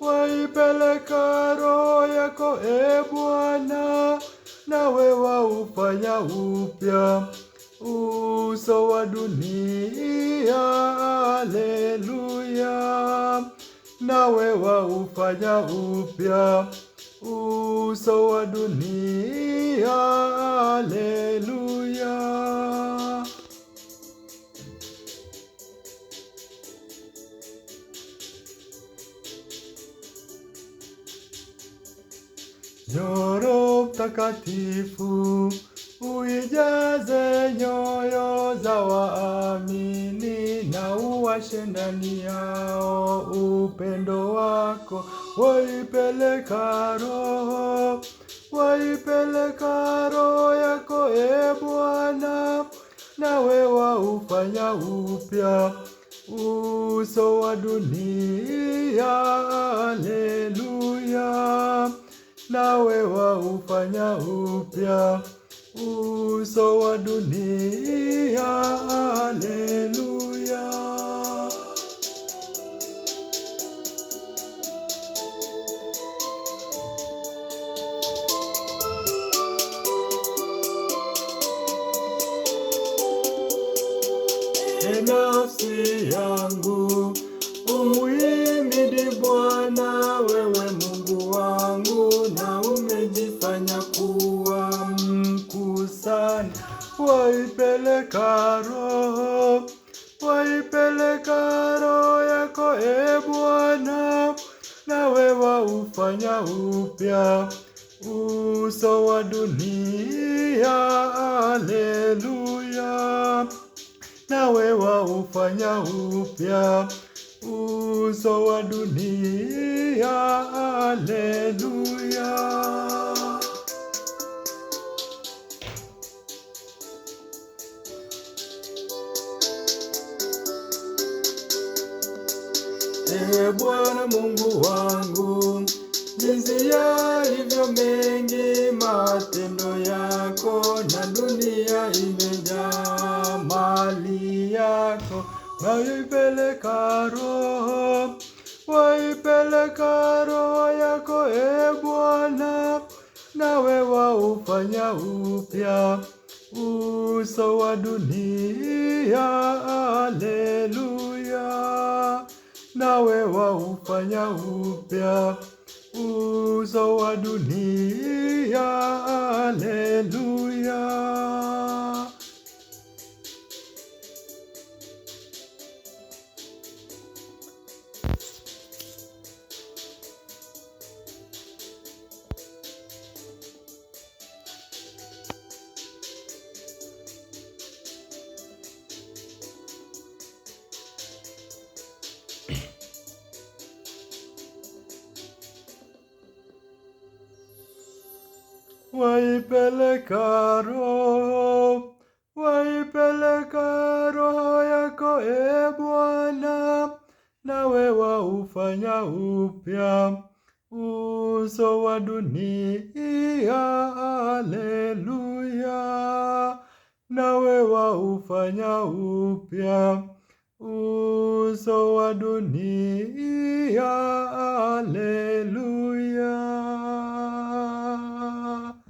waipeleka roho yako Bwana, nawe waufanya upya uso wa dunia. Haleluya, nawe waufanya upya uso wa dunia. Haleluya. Roho Mtakatifu uijaze nyoyo za waamini, na uwashe ndani yao upendo wako. Waipeleka roho yako Bwana, nawe waufanya upya uso wa dunia. Haleluya, nawe waufanya upya uso wa dunia. Haleluya. Nafsi yangu umuhimidi Bwana, wewe Mungu wangu, na umejifanya kuwa mkuu sana. Waipeleka roho yako Bwana, nawe waufanya upya uso wa dunia. Haleluya, nawe waufanya upya uso wa dunia. Haleluya. Bwana Mungu wangu, jinsi yalivyo mengi matendo yako, na dunia imejaa mali yako. Waipeleka roho yako Bwana, nawe waufanya upya uso wa dunia. Haleluya, nawe waufanya upya uso wa dunia. Haleluya. Waipeleka roho yako Bwana, nawe waufanya upya uso wa dunia. Haleluya, nawe waufanya upya uso wa dunia. Haleluya.